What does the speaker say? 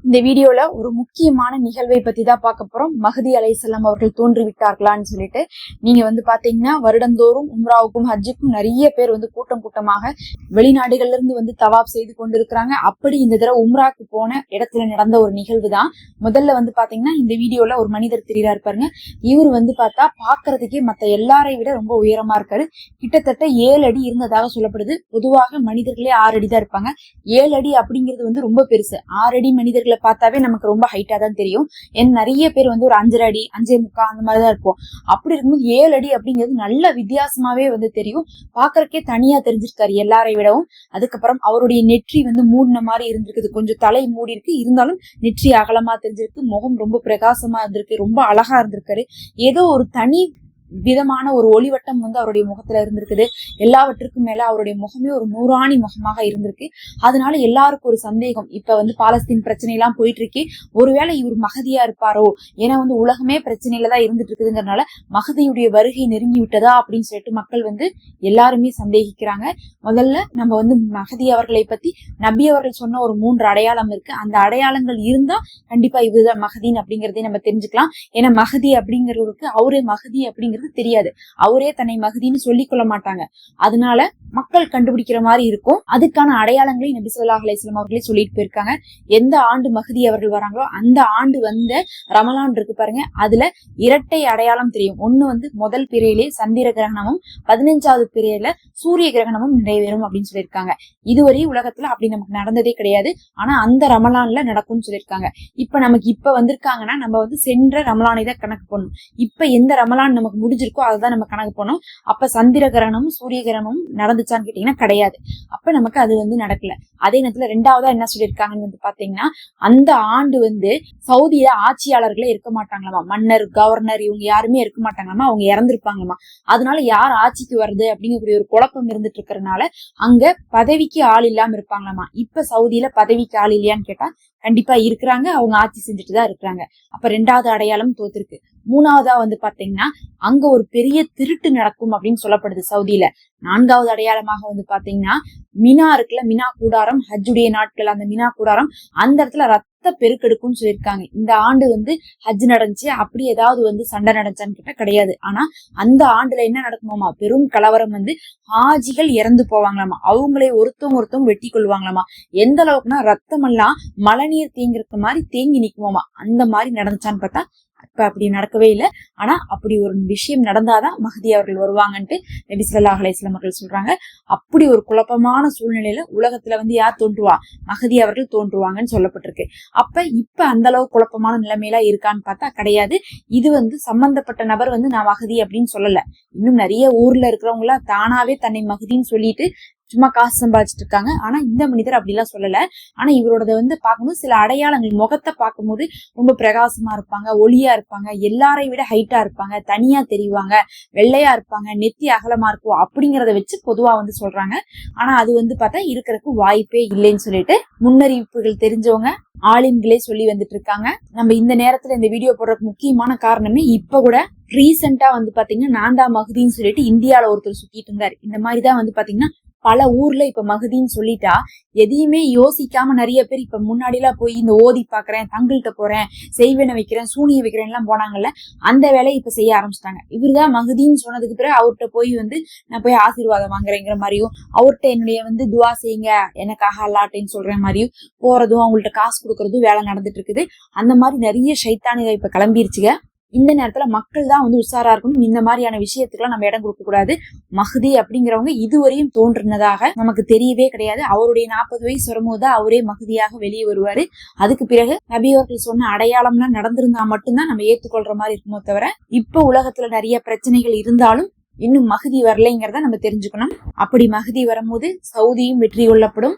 இந்த வீடியோல ஒரு முக்கியமான நிகழ்வை பத்தி தான் பார்க்க போறோம். மஹதி அலைஹிஸ்ஸலாம் அவர்கள் தோன்றிவிட்டார்களான்னு சொல்லிட்டு நீங்க பாத்தீங்கன்னா வருடந்தோறும் உம்ராவுக்கும் ஹஜ்ஜுக்கும் நிறைய பேர் கூட்டம் கூட்டமாக வெளிநாடுகள்ல இருந்து தவாப் செய்து கொண்டிருக்கிறாங்க. அப்படி இந்த தடவை உம்ராக்கு போன இடத்துல நடந்த ஒரு நிகழ்வு தான். முதல்ல பாத்தீங்கன்னா இந்த வீடியோல ஒரு மனிதர் தெரியாரு பாருங்க. இவர் பார்த்தா பாக்குறதுக்கே மத்த எல்லாரை விட ரொம்ப உயரமா இருக்காரு. கிட்டத்தட்ட 7 அடி இருந்ததாக சொல்லப்படுது. பொதுவாக மனிதர்களே 6 அடி தான் இருப்பாங்க. 7 அடி அப்படிங்கிறது ரொம்ப பெருசு. 6 அடி மனிதர்களை பார்த்தாவே நமக்கு ரொம்ப ஹைட்டா தான் தெரியும். ஏன்னா நிறைய பேர் ஒரு 5 அடி 5.25 அந்த மாதிரிதான் இருப்போம். அப்படி இருக்கும்போது 7 அடி அப்படிங்கிறது நல்ல வித்தியாசமாவே தெரியும். பாக்குறதுக்கே தனியா தெரிஞ்சிருக்காரு எல்லாரை விடவும். அதுக்கப்புறம் அவருடைய நெற்றி மூடின மாதிரி இருந்திருக்குது. கொஞ்சம் தலை மூடி இருக்கு, இருந்தாலும் நெற்றி அகலமா தெரிஞ்சிருக்கு. முகம் ரொம்ப பிரகாசமா இருந்திருக்கு, ரொம்ப அழகா இருந்திருக்காரு. ஏதோ ஒரு தனி விதமான ஒரு ஒளிவட்டம் அவருடைய முகத்துல இருந்திருக்குது. எல்லாவற்றுக்கும் மேல அவருடைய முகமே ஒரு நூறாணி முகமாக இருந்திருக்கு. அதனால எல்லாருக்கும் ஒரு சந்தேகம், இப்ப பாலஸ்தீன் பிரச்சனை எல்லாம் போயிட்டு இருக்கு, ஒருவேளை இவர் மகதியா இருப்பாரோ, ஏன்னா உலகமே பிரச்சனையில தான் இருந்துட்டு இருக்குதுங்கிறதுனால மகதியுடைய வருகை நெருங்கி விட்டதா அப்படின்னு சொல்லிட்டு மக்கள் எல்லாருமே சந்தேகிக்கிறாங்க. முதல்ல நம்ம மகதி அவர்களை பத்தி நபி அவர்கள் சொன்ன ஒரு 3 அடையாளம் இருக்கு. அந்த அடையாளங்கள் இருந்தா கண்டிப்பா இதுதான் மகதின் அப்படிங்கறதே நம்ம தெரிஞ்சுக்கலாம். ஏன்னா மகதி அப்படிங்கிறவருக்கு அவரே மகதி அப்படிங்கிறது தெரியாது. அவரே தன்னை மகதின்னு சொல்லிக் கொள்ள மாட்டாங்க. அதனால மக்கள் கண்டுபிடிக்கிற மாதிரி இருக்கும். அதுக்கான அடையாளங்களை நபி ஸல்லல்லாஹு அலைஹி வஸல்லம் அவர்களே சொல்லிட்டு போயிருக்காங்க. எந்த ஆண்டு மகதி அவர்கள் வராங்களோ அந்த ஆண்டு ரமலான் இருக்கு பாருங்க, அதுல இரட்டை அடையாளம் தெரியும். ஒண்ணு முதல் பிறையிலே சந்திர கிரகணமும் 15வது பிறையில சூரிய கிரகணமும் நிறைவேறும் அப்படின்னு சொல்லியிருக்காங்க. இதுவரை உலகத்துல அப்படி நமக்கு நடந்ததே கிடையாது. ஆனா அந்த ரமலான்ல நடக்கும்னு சொல்லியிருக்காங்க. இப்ப நமக்கு வந்திருக்காங்கன்னா நம்ம சென்ற ரமலானை தான் கணக்கு பண்ணணும். இப்ப எந்த ரமலான் நமக்கு முடிஞ்சிருக்கோ அதுதான் நம்ம கணக்கு பண்ணோம். அப்ப சந்திர கிரகணமும் சூரிய கிரகணமும் நடந்துச்சான்னு கேட்டீங்கன்னா கிடையாது. அப்ப நமக்கு அது நடக்கல. அதே நேரத்துல 2வதா என்ன சொல்லியிருக்காங்கன்னு பாத்தீங்கன்னா, அந்த ஆண்டு சவுதியில ஆட்சியாளர்களே இருக்க மாட்டாங்களாமா. மன்னர், கவர்னர் இவங்க யாருமே இருக்க மாட்டாங்களாமா. அவங்க இறந்துருப்பாங்களாமா. அதனால யார் ஆட்சிக்கு வருது அப்படிங்கக்கூடிய ஒரு குழப்பம் இருந்துட்டு இருக்கிறதுனால அங்க பதவிக்கு ஆள் இல்லாம இருப்பாங்களாமா. இப்ப சவுதியில பதவிக்கு ஆள் இல்லையான்னு கேட்டா கண்டிப்பா இருக்கிறாங்க. அவங்க ஆட்சி செஞ்சுட்டுதான் இருக்கிறாங்க. அப்ப 2வது அடையாளம் தோத்துருக்கு. 3வதா பாத்தீங்கன்னா அங்க ஒரு பெரிய திருட்டு நடக்கும் அப்படின்னு சொல்லப்படுது சவுதியில. 4வது அடையாளமாக பாத்தீங்கன்னா மினா இருக்குல்ல, மினா கூடாரம், ஹஜ்ஜுடைய நாட்கள் அந்த மினா கூடாரம், அந்த இடத்துல ரத்த பெருக்கெடுக்கும்னு சொல்லியிருக்காங்க. இந்த ஆண்டு ஹஜ் நடந்துச்சு, அப்படி ஏதாவது சண்டை நடந்துச்சான்னு கேட்டா கிடையாது. ஆனா அந்த ஆண்டுல என்ன நடக்குமாமா, பெரும் கலவரம் ஹாஜிகள் இறந்து போவாங்களாமா. அவங்களே ஒருத்தவங்க வெட்டி கொள்வாங்களாமா. எந்த அளவுக்குன்னா ரத்தம் எல்லாம் மழைநீர் தேங்குறது மாதிரி தேங்கி நிக்குமாமா. அந்த மாதிரி நடந்துச்சான்னு பார்த்தா இப்ப அப்படி நடக்கவே இல்லை. ஆனா அப்படி ஒரு விஷயம் நடந்தாதான் மஹதி அவர்கள் வருவாங்கன்ட்டு நபி ஸல்லல்லாஹு அலைஹி வஸல்லம் அவர்கள் சொல்றாங்க. அப்படி ஒரு குழப்பமான சூழ்நிலையில உலகத்துல யார் தோன்றுவா, மஹதி அவர்கள் தோன்றுவாங்கன்னு சொல்லப்பட்டிருக்கு. இப்ப அந்த அளவு குழப்பமான நிலைமையில இருக்கான்னு பார்த்தா கிடையாது. இது சம்பந்தப்பட்ட நபர் நான் மஹதி அப்படின்னு சொல்லல. இன்னும் நிறைய ஊர்ல இருக்கிறவங்க எல்லாம் தானாவே தன்னை மஹதின்னு சொல்லிட்டு சும்மா காசு சம்பாதிச்சுட்டு இருக்காங்க. ஆனா இந்த மனிதர் அப்படி எல்லாம் சொல்லல. ஆனா இவரோட பார்க்கும்போது சில அடையாளங்கள், முகத்தை பார்க்கும்போது ரொம்ப பிரகாசமா இருப்பாங்க, ஒளியா இருப்பாங்க, எல்லாரை விட ஹைட்டா இருப்பாங்க, தனியா தெரிவாங்க, வெள்ளையா இருப்பாங்க, நெத்தி அகலமா இருக்கும் அப்படிங்கறத வச்சு பொதுவா சொல்றாங்க. ஆனா அது பார்த்தா இருக்கிறதுக்கு வாய்ப்பே இல்லைன்னு சொல்லிட்டு முன்னறிவிப்புகள் தெரிஞ்சவங்க ஆலிம்களே சொல்லி வந்துட்டு இருக்காங்க. நம்ம இந்த நேரத்துல இந்த வீடியோ போடுறதுக்கு முக்கியமான காரணமே இப்ப கூட ரீசெண்டா பாத்தீங்கன்னா நான் தான் மஹதின்னு சொல்லிட்டு இந்தியால ஒருத்தர் சுத்திட்டு இருந்தாரு. இந்த மாதிரிதான் பாத்தீங்கன்னா பல ஊர்ல இப்ப மஹதின்னு சொல்லிட்டா எதையுமே யோசிக்காம நிறைய பேர் இப்ப முன்னாடி எல்லாம் போய் இந்த ஓதி பாக்குறேன், தங்கள்கிட்ட போறேன், செய்வன வைக்கிறேன், சூனிய வைக்கிறேன் எல்லாம் போனாங்கல்ல, அந்த வேலையை இப்ப செய்ய ஆரம்பிச்சிட்டாங்க. இவருதான் மஹதின்னு சொன்னதுக்கு பிறகு அவர்கிட்ட போய் நான் போய் ஆசீர்வாதம் வாங்குறேங்கிற மாதிரியும், அவர்கிட்ட என்னுடைய துவா செய்யுங்க எனக்காக அல்லாட்டேன்னு சொல்ற மாதிரியும் போறதும், அவங்கள்ட்ட காசு கொடுக்கறதும் வேலை நடந்துட்டு இருக்குது. அந்த மாதிரி நிறைய ஷைத்தானிகள் இப்ப கிளம்பிருச்சுங்க. இந்த நேரத்துல மக்கள் தான் உஷாரா இருக்கணும். இந்த மாதிரியான விஷயத்துக்குலாம் நம்ம இடம் கொடுக்க கூடாது. மஹதி அப்படிங்கிறவங்க இதுவரையும் தோன்றினதாக நமக்கு தெரியவே கிடையாது. அவருடைய 40 வயசு வரும்போதுதான் அவரே மஹதியாக வெளியே வருவாரு. அதுக்கு பிறகு நபி அவர்கள் சொன்ன அடையாளம்லாம் நடந்திருந்தா மட்டும்தான் நம்ம ஏத்துக்கொள்ற மாதிரி இருக்குமோ தவிர, இப்ப உலகத்துல நிறைய பிரச்சனைகள் இருந்தாலும் இன்னும் மஹதி வரலைங்கிறத நம்ம தெரிஞ்சுக்கணும். அப்படி மஹதி வரும்போது சவுதியும் வெற்றி கொள்ளப்படும்.